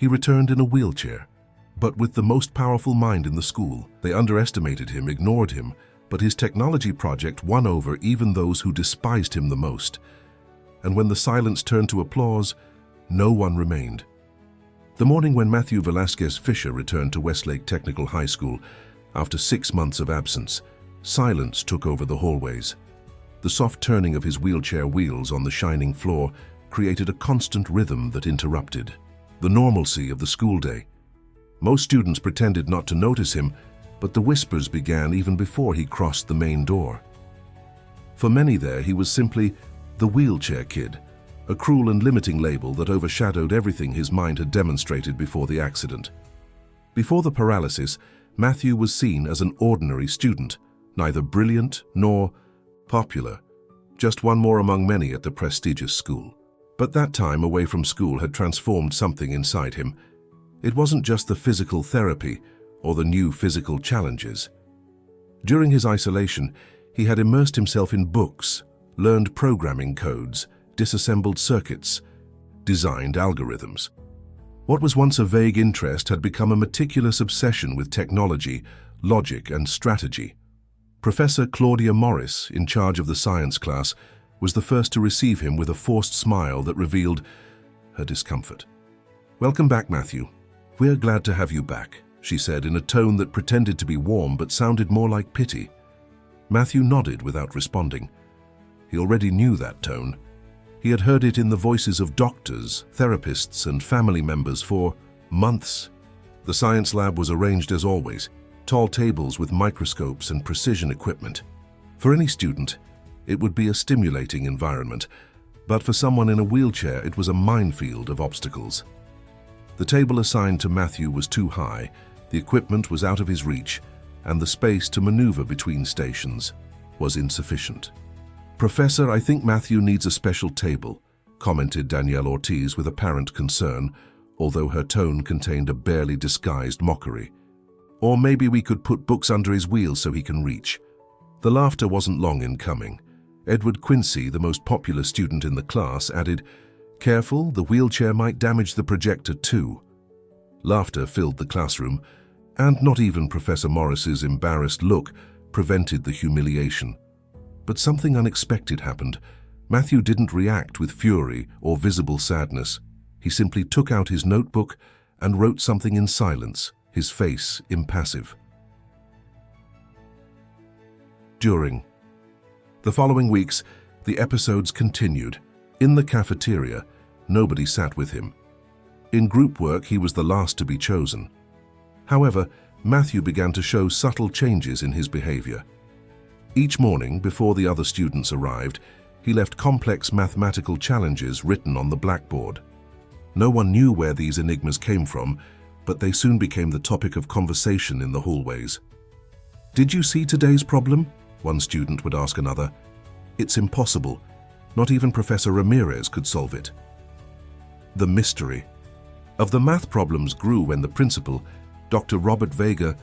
He returned in a wheelchair, but with the most powerful mind in the school. They underestimated him, ignored him, but his technology project won over even those who despised him the most. And when the silence turned to applause, no one remained. The morning when Matthew Velasquez Fisher returned to Westlake Technical High School after 6 months of absence, silence took over the hallways. The soft turning of his wheelchair wheels on the shining floor created a constant rhythm that interrupted the normalcy of the school day. Most students pretended not to notice him, but the whispers began even before he crossed the main door. For many there, he was simply the wheelchair kid, a cruel and limiting label that overshadowed everything his mind had demonstrated before the accident. Before the paralysis, Matthew was seen as an ordinary student, neither brilliant nor popular, just one more among many at the prestigious school. But that time away from school had transformed something inside him. It wasn't just the physical therapy or the new physical challenges. During his isolation, he had immersed himself in books, learned programming codes, disassembled circuits, designed algorithms. What was once a vague interest had become a meticulous obsession with technology, logic, and strategy. Professor Claudia Morris, in charge of the science class, was the first to receive him with a forced smile that revealed her discomfort. "Welcome back, Matthew. We're glad to have you back," she said in a tone that pretended to be warm but sounded more like pity. Matthew nodded without responding. He already knew that tone. He had heard it in the voices of doctors, therapists, and family members for months. The science lab was arranged as always, tall tables with microscopes and precision equipment. For any student, it would be a stimulating environment, but for someone in a wheelchair, it was a minefield of obstacles. The table assigned to Matthew was too high, the equipment was out of his reach, and the space to maneuver between stations was insufficient. "Professor, I think Matthew needs a special table," commented Danielle Ortiz with apparent concern, although her tone contained a barely disguised mockery. "Or maybe we could put books under his wheels so he can reach." The laughter wasn't long in coming. Edward Quincy, the most popular student in the class, added, "Careful, the wheelchair might damage the projector too." Laughter filled the classroom, and not even Professor Morris's embarrassed look prevented the humiliation. But something unexpected happened. Matthew didn't react with fury or visible sadness. He simply took out his notebook and wrote something in silence, his face impassive. During the following weeks, the episodes continued. In the cafeteria, nobody sat with him. In group work, he was the last to be chosen. However, Matthew began to show subtle changes in his behavior. Each morning, before the other students arrived, he left complex mathematical challenges written on the blackboard. No one knew where these enigmas came from, but they soon became the topic of conversation in the hallways. "Did you see today's problem?" one student would ask another. "It's impossible. Not even Professor Ramirez could solve it." The mystery of the math problems grew when the principal, Dr. Robert Vega,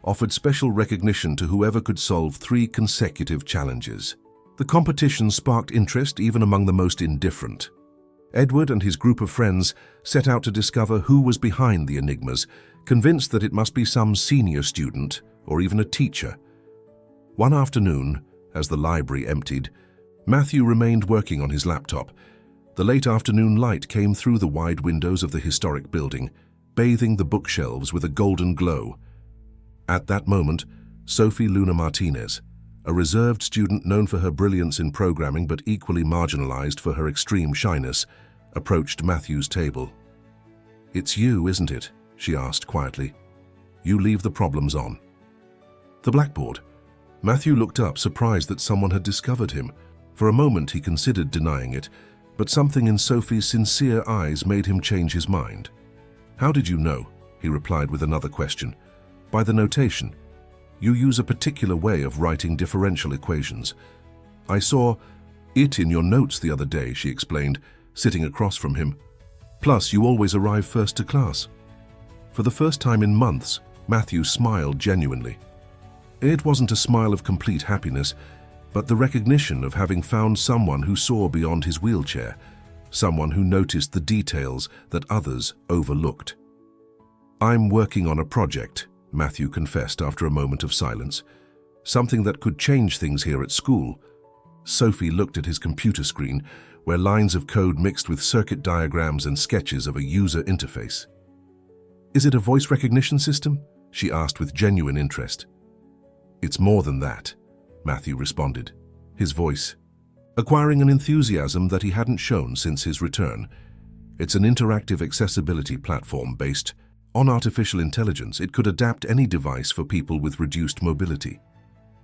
offered special recognition to whoever could solve 3 consecutive challenges. The competition sparked interest even among the most indifferent. Edward and his group of friends set out to discover who was behind the enigmas, convinced that it must be some senior student or even a teacher. One afternoon, as the library emptied, Matthew remained working on his laptop. The late afternoon light came through the wide windows of the historic building, bathing the bookshelves with a golden glow. At that moment, Sophie Luna Martinez, a reserved student known for her brilliance in programming but equally marginalized for her extreme shyness, approached Matthew's table. "It's you, isn't it?" she asked quietly. "You leave the problems on." The blackboard. Matthew looked up, surprised that someone had discovered him. For a moment he considered denying it, but something in Sophie's sincere eyes made him change his mind. "How did you know?" he replied with another question. "By the notation. You use a particular way of writing differential equations. I saw it in your notes the other day," she explained, sitting across from him. "Plus, you always arrive first to class." For the first time in months, Matthew smiled genuinely. It wasn't a smile of complete happiness, but the recognition of having found someone who saw beyond his wheelchair, someone who noticed the details that others overlooked. "I'm working on a project," Matthew confessed after a moment of silence. "Something that could change things here at school." Sophie looked at his computer screen, where lines of code mixed with circuit diagrams and sketches of a user interface. "Is it a voice recognition system?" she asked with genuine interest. "It's more than that," Matthew responded, his voice acquiring an enthusiasm that he hadn't shown since his return. "It's an interactive accessibility platform based on artificial intelligence. It could adapt any device for people with reduced mobility."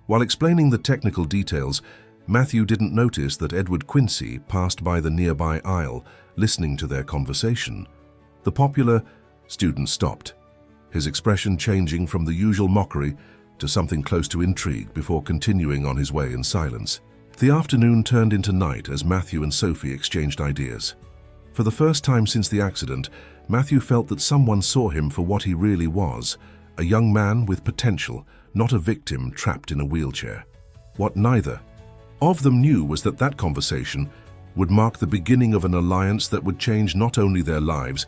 While explaining the technical details, Matthew didn't notice that Edward Quincy passed by the nearby aisle, listening to their conversation. The popular student stopped, his expression changing from the usual mockery to something close to intrigue before continuing on his way in silence. The afternoon turned into night as Matthew and Sophie exchanged ideas. For the first time since the accident, Matthew felt that someone saw him for what he really was, a young man with potential, not a victim trapped in a wheelchair. What neither of them knew was that that conversation would mark the beginning of an alliance that would change not only their lives,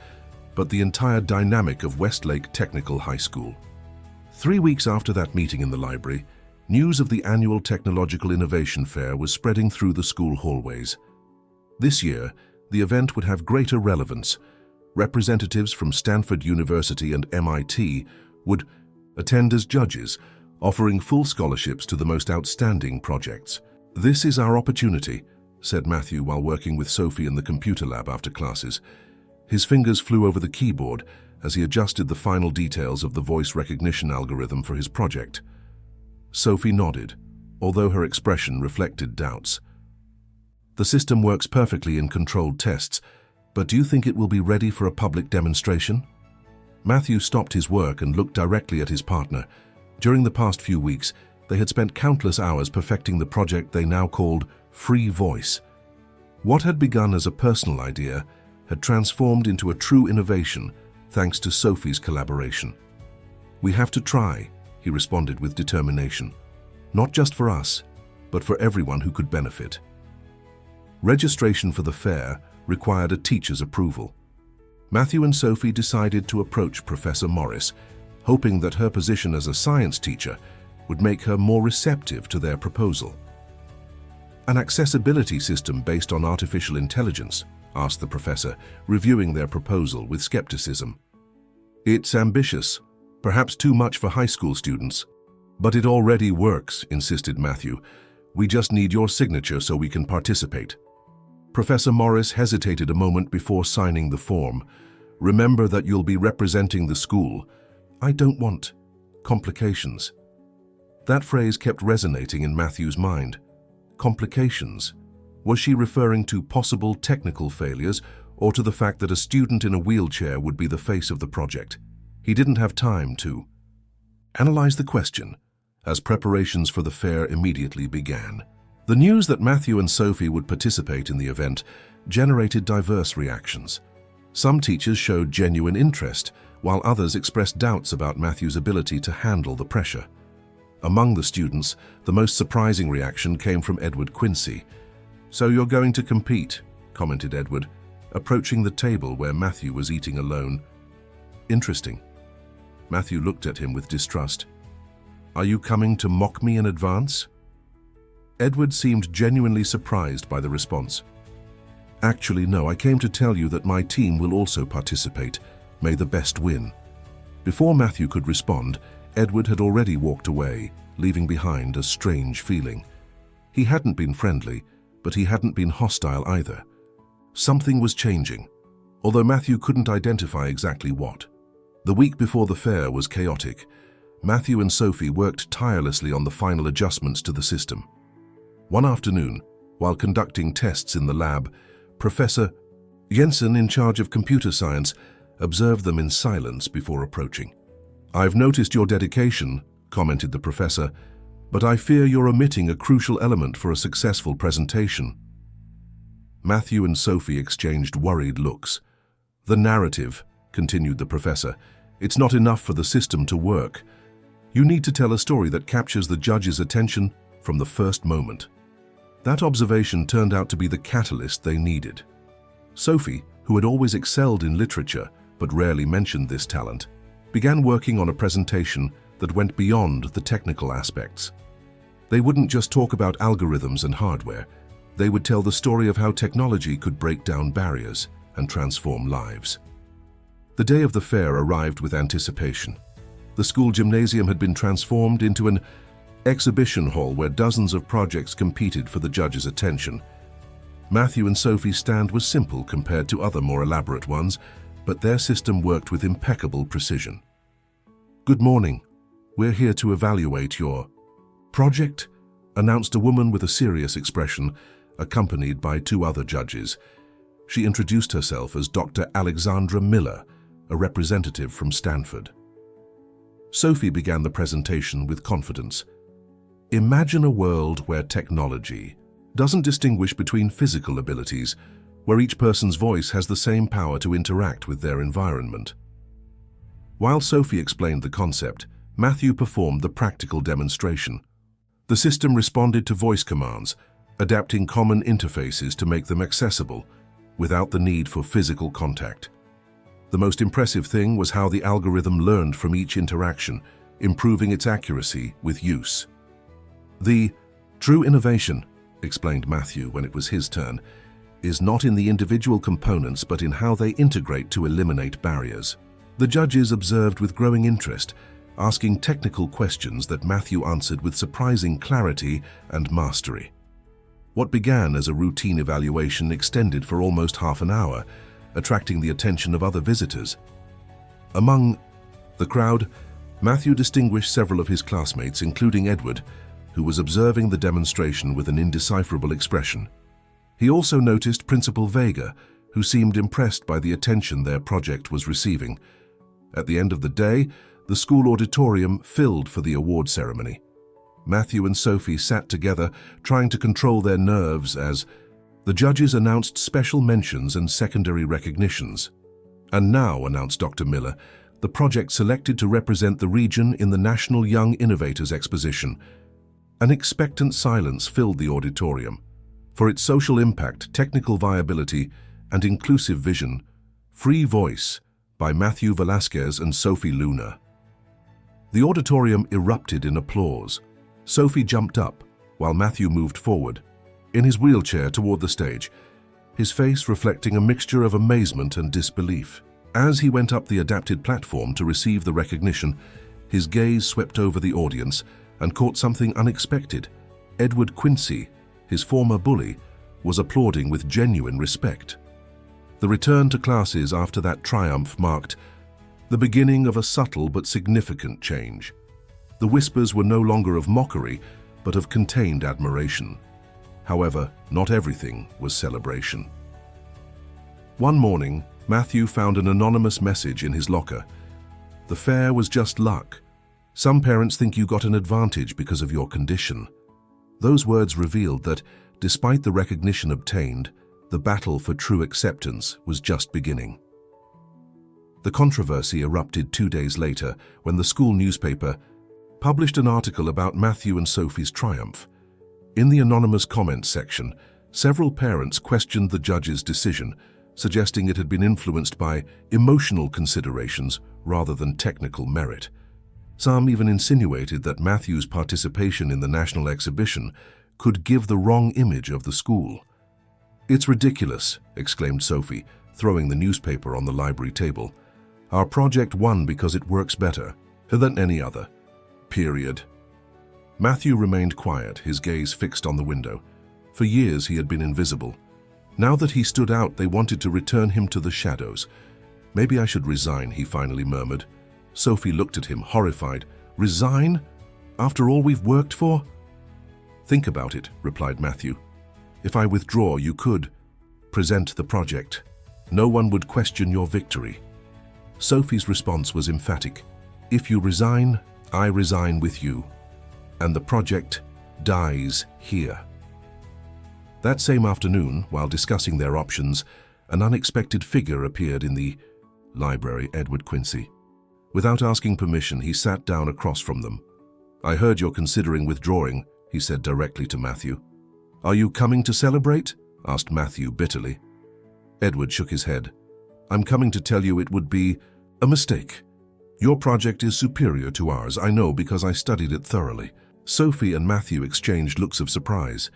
but the entire dynamic of Westlake Technical High School. 3 weeks after that meeting in the library, news of the annual Technological Innovation Fair was spreading through the school hallways. This year, the event would have greater relevance. Representatives from Stanford University and MIT would attend as judges, offering full scholarships to the most outstanding projects. "This is our opportunity," said Matthew while working with Sophie in the computer lab after classes. His fingers flew over the keyboard as he adjusted the final details of the voice recognition algorithm for his project. Sophie nodded, although her expression reflected doubts. "The system works perfectly in controlled tests, but do you think it will be ready for a public demonstration?" Matthew stopped his work and looked directly at his partner. During the past few weeks, they had spent countless hours perfecting the project they now called Free Voice. What had begun as a personal idea had transformed into a true innovation thanks to Sophie's collaboration. "We have to try," he responded with determination. "Not just for us, but for everyone who could benefit." Registration for the fair required a teacher's approval. Matthew and Sophie decided to approach Professor Morris, hoping that her position as a science teacher would make her more receptive to their proposal. "An accessibility system based on artificial intelligence?" asked the professor, reviewing their proposal with skepticism. "It's ambitious, perhaps too much for high school students. But it already works," insisted Matthew. "We just need your signature so we can participate." Professor Morris hesitated a moment before signing the form. "Remember that you'll be representing the school." "I don't want complications." That phrase kept resonating in Matthew's mind. Complications. Was she referring to possible technical failures or to the fact that a student in a wheelchair would be the face of the project? He didn't have time to analyze the question as preparations for the fair immediately began. The news that Matthew and Sophie would participate in the event generated diverse reactions. Some teachers showed genuine interest, while others expressed doubts about Matthew's ability to handle the pressure. Among the students, the most surprising reaction came from Edward Quincy. "So you're going to compete," commented Edward, approaching the table where Matthew was eating alone. "Interesting." Matthew looked at him with distrust. "Are you coming to mock me in advance?" Edward seemed genuinely surprised by the response. "Actually, no, I came to tell you that my team will also participate. May the best win." Before Matthew could respond, Edward had already walked away, leaving behind a strange feeling. He hadn't been friendly, but he hadn't been hostile either. Something was changing, although Matthew couldn't identify exactly what. The week before the fair was chaotic. Matthew and Sophie worked tirelessly on the final adjustments to the system. One afternoon, while conducting tests in the lab, Professor Jensen, in charge of computer science, observed them in silence before approaching. "I've noticed your dedication," commented the professor, "but I fear you're omitting a crucial element for a successful presentation." Matthew and Sophie exchanged worried looks. "The narrative," continued the professor. "It's not enough for the system to work. You need to tell a story that captures the judge's attention from the first moment." That observation turned out to be the catalyst they needed. Sophie, who had always excelled in literature but rarely mentioned this talent, began working on a presentation that went beyond the technical aspects. They wouldn't just talk about algorithms and hardware. They would tell the story of how technology could break down barriers and transform lives. The day of the fair arrived with anticipation. The school gymnasium had been transformed into an exhibition hall where dozens of projects competed for the judges' attention. Matthew and Sophie's stand was simple compared to other more elaborate ones, but their system worked with impeccable precision. "Good morning. We're here to evaluate your project," announced a woman with a serious expression, accompanied by two other judges. She introduced herself as Dr. Alexandra Miller, a representative from Stanford. Sophie began the presentation with confidence. "Imagine a world where technology doesn't distinguish between physical abilities, where each person's voice has the same power to interact with their environment." While Sophie explained the concept, Matthew performed the practical demonstration. The system responded to voice commands, adapting common interfaces to make them accessible, without the need for physical contact. The most impressive thing was how the algorithm learned from each interaction, improving its accuracy with use. "The true innovation," explained Matthew when it was his turn, "is not in the individual components but in how they integrate to eliminate barriers." The judges observed with growing interest, asking technical questions that Matthew answered with surprising clarity and mastery. What began as a routine evaluation extended for almost half an hour, attracting the attention of other visitors. Among the crowd, Matthew distinguished several of his classmates, including Edward, who was observing the demonstration with an indecipherable expression. He also noticed Principal Vega, who seemed impressed by the attention their project was receiving. At the end of the day, the school auditorium filled for the award ceremony. Matthew and Sophie sat together, trying to control their nerves as the judges announced special mentions and secondary recognitions. "And now," announced Dr. Miller, "the project selected to represent the region in the National Young Innovators Exposition." An expectant silence filled the auditorium. For its social impact, technical viability, and inclusive vision, Free Voice by Matthew Velasquez and Sophie Luna. The auditorium erupted in applause. Sophie jumped up, while Matthew moved forward, in his wheelchair toward the stage, his face reflecting a mixture of amazement and disbelief. As he went up the adapted platform to receive the recognition, his gaze swept over the audience and caught something unexpected. Edward Quincy, his former bully, was applauding with genuine respect. The return to classes after that triumph marked the beginning of a subtle but significant change. The whispers were no longer of mockery, but of contained admiration. However, not everything was celebration. One morning, Matthew found an anonymous message in his locker. "The fair was just luck. Some parents think you got an advantage because of your condition." Those words revealed that, despite the recognition obtained, the battle for true acceptance was just beginning. The controversy erupted 2 days later when the school newspaper published an article about Matthew and Sophie's triumph. In the anonymous comments section, several parents questioned the judge's decision, suggesting it had been influenced by emotional considerations rather than technical merit. Some even insinuated that Matthew's participation in the national exhibition could give the wrong image of the school. "It's ridiculous," exclaimed Sophie, throwing the newspaper on the library table. "Our project won because it works better than any other. Period." Matthew remained quiet, his gaze fixed on the window. For years he had been invisible. Now that he stood out, they wanted to return him to the shadows. "Maybe I should resign," he finally murmured. Sophie looked at him, horrified. "Resign? After all we've worked for?" "Think about it," replied Matthew. "If I withdraw, you could present the project. No one would question your victory." Sophie's response was emphatic. "If you resign, I resign with you. And the project dies here." That same afternoon, while discussing their options, an unexpected figure appeared in the library, Edward Quincy. Without asking permission, he sat down across from them. "I heard you're considering withdrawing," he said directly to Matthew. "Are you coming to celebrate?" asked Matthew bitterly. Edward shook his head. "I'm coming to tell you it would be a mistake. Your project is superior to ours, I know because I studied it thoroughly. Sophie and Matthew exchanged looks of surprise.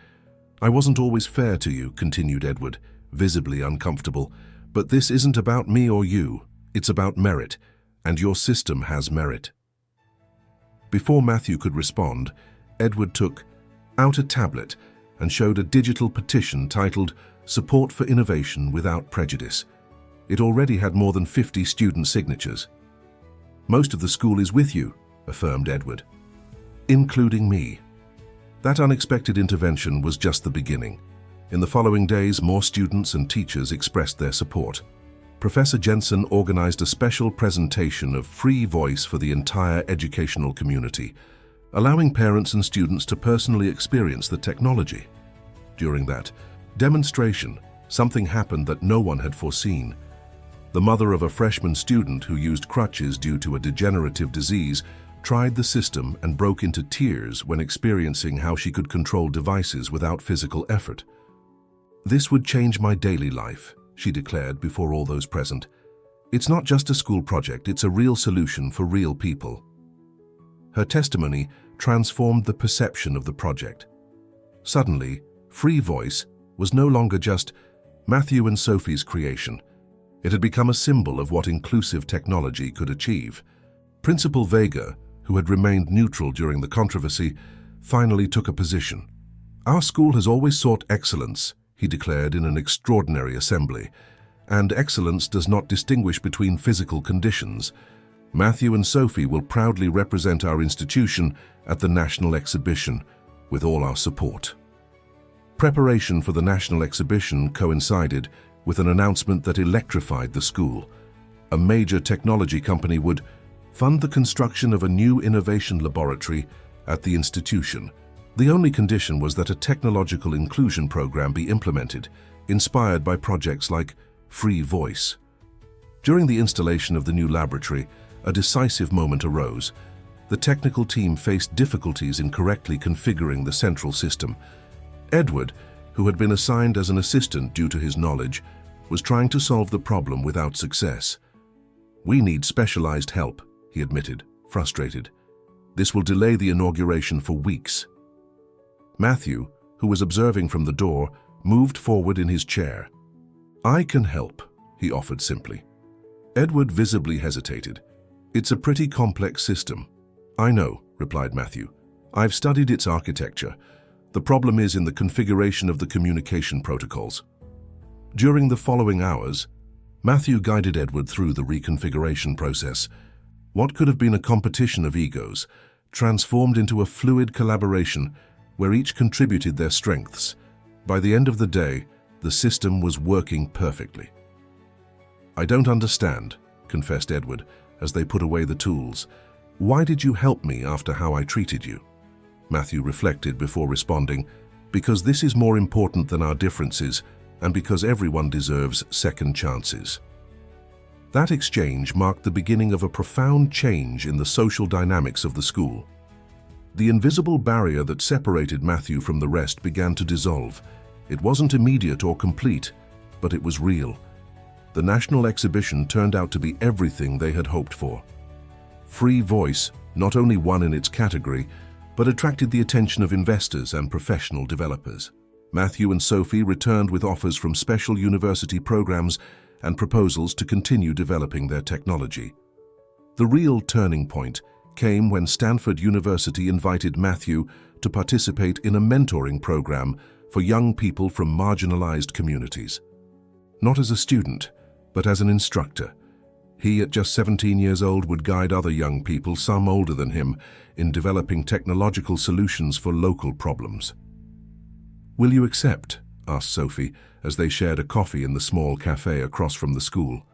I wasn't always fair to you, continued Edward, visibly uncomfortable, but this isn't about me or you. It's about merit, and your system has merit. Before Matthew could respond, Edward took out a tablet and showed a digital petition titled Support for Innovation Without Prejudice. It already had more than 50 student signatures. Most of the school is with you, affirmed Edward, including me. That unexpected intervention was just the beginning. In the following days, more students and teachers expressed their support. Professor Jensen organized a special presentation of free voice for the entire educational community, allowing parents and students to personally experience the technology. During that demonstration, something happened that no one had foreseen. The mother of a freshman student who used crutches due to a degenerative disease tried the system and broke into tears when experiencing how she could control devices without physical effort. This would change my daily life, she declared before all those present. It's not just a school project, it's a real solution for real people. Her testimony transformed the perception of the project. Suddenly, Free Voice was no longer just Matthew and Sophie's creation. It had become a symbol of what inclusive technology could achieve. Principal Vega, who had remained neutral during the controversy, finally took a position. Our school has always sought excellence, he declared in an extraordinary assembly, and excellence does not distinguish between physical conditions. Matthew and Sophie will proudly represent our institution at the National Exhibition with all our support. Preparation for the National Exhibition coincided with an announcement that electrified the school. A major technology company would fund the construction of a new innovation laboratory at the institution. The only condition was that a technological inclusion program be implemented, inspired by projects like Free Voice. During the installation of the new laboratory, a decisive moment arose. The technical team faced difficulties in correctly configuring the central system. Edward, who had been assigned as an assistant due to his knowledge, was trying to solve the problem without success. We need specialized help, he admitted, frustrated. This will delay the inauguration for weeks. Matthew, who was observing from the door, moved forward in his chair. I can help, he offered simply. Edward visibly hesitated. It's a pretty complex system. I know, replied Matthew. I've studied its architecture. The problem is in the configuration of the communication protocols. During the following hours, Matthew guided Edward through the reconfiguration process. What could have been a competition of egos transformed into a fluid collaboration where each contributed their strengths. By the end of the day, the system was working perfectly. I don't understand, confessed Edward, as they put away the tools. Why did you help me after how I treated you? Matthew reflected before responding, because this is more important than our differences, and because everyone deserves second chances. That exchange marked the beginning of a profound change in the social dynamics of the school. The invisible barrier that separated Matthew from the rest began to dissolve. It wasn't immediate or complete, but it was real. The National Exhibition turned out to be everything they had hoped for. Free Voice not only won in its category, but attracted the attention of investors and professional developers. Matthew and Sophie returned with offers from special university programs and proposals to continue developing their technology. The real turning point came when Stanford University invited Matthew to participate in a mentoring program for young people from marginalized communities. Not as a student, but as an instructor. He, at just 17 years old, would guide other young people, some older than him, in developing technological solutions for local problems. Will you accept? Asked Sophie, as they shared a coffee in the small cafe across from the school.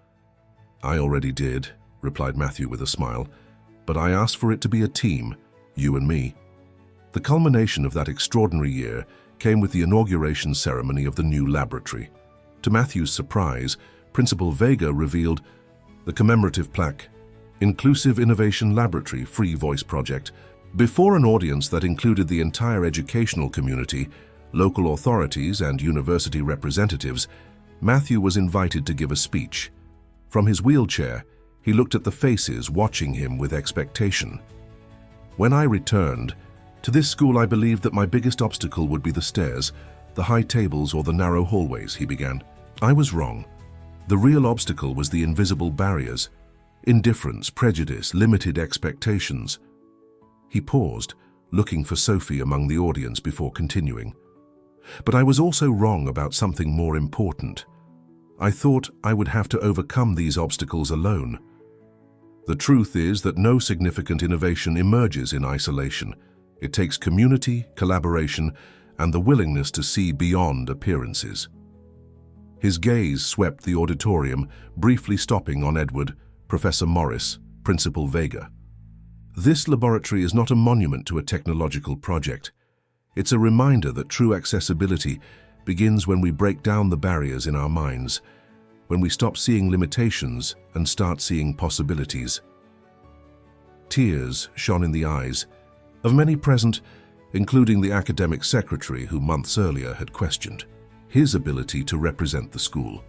I already did, replied Matthew with a smile, but I asked for it to be a team, you and me. The culmination of that extraordinary year came with the inauguration ceremony of the new laboratory. To Matthew's surprise, Principal Vega revealed the commemorative plaque, Inclusive Innovation Laboratory Free Voice Project. Before an audience that included the entire educational community, local authorities and university representatives, Matthew was invited to give a speech. From his wheelchair, He looked at the faces watching him with expectation. When I returned, to this school I believed that my biggest obstacle would be the stairs, the high tables or the narrow hallways, he began. I was wrong. The real obstacle was the invisible barriers, indifference, prejudice, limited expectations. He paused, looking for Sophie among the audience before continuing. But I was also wrong about something more important. I thought I would have to overcome these obstacles alone. The truth is that no significant innovation emerges in isolation. It takes community, collaboration, and the willingness to see beyond appearances. His gaze swept the auditorium, briefly stopping on Edward, Professor Morris, Principal Vega. This laboratory is not a monument to a technological project. It's a reminder that true accessibility begins when we break down the barriers in our minds, when we stop seeing limitations and start seeing possibilities. Tears shone in the eyes of many present, including the academic secretary who months earlier had questioned his ability to represent the school.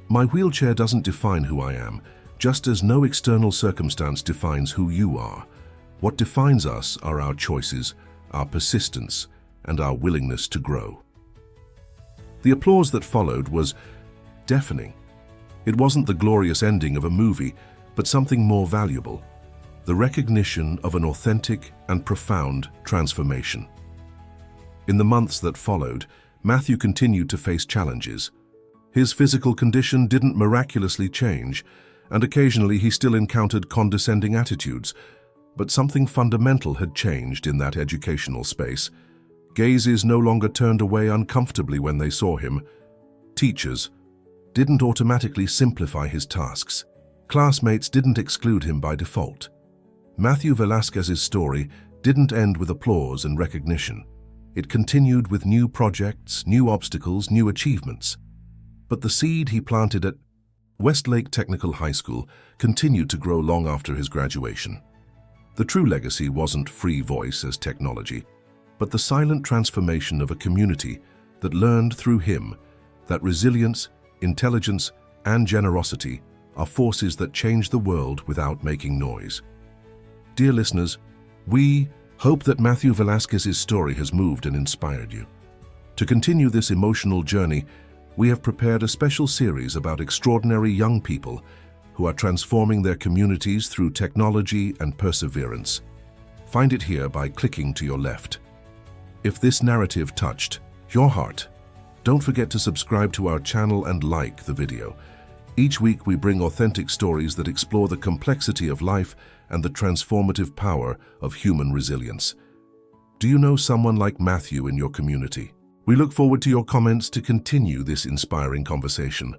My wheelchair doesn't define who I am, just as no external circumstance defines who you are. What defines us are our choices, our persistence, and our willingness to grow. The applause that followed was deafening. It wasn't the glorious ending of a movie, but something more valuable, the recognition of an authentic and profound transformation. In the months that followed, Matthew continued to face challenges. His physical condition didn't miraculously change, and occasionally he still encountered condescending attitudes, but something fundamental had changed in that educational space. Gazes no longer turned away uncomfortably when they saw him. Teachers didn't automatically simplify his tasks. Classmates didn't exclude him by default. Matthew Velasquez's story didn't end with applause and recognition. It continued with new projects, new obstacles, new achievements. But the seed he planted at Westlake Technical High School continued to grow long after his graduation. The true legacy wasn't free voice as technology, but the silent transformation of a community that learned through him that resilience, intelligence, and generosity are forces that change the world without making noise. Dear listeners, we hope that Matthew Velasquez's story has moved and inspired you. To continue this emotional journey, we have prepared a special series about extraordinary young people who are transforming their communities through technology and perseverance. Find it here by clicking to your left. If this narrative touched your heart, don't forget to subscribe to our channel and like the video. Each week we bring authentic stories that explore the complexity of life and the transformative power of human resilience. Do you know someone like Matthew in your community? We look forward to your comments to continue this inspiring conversation.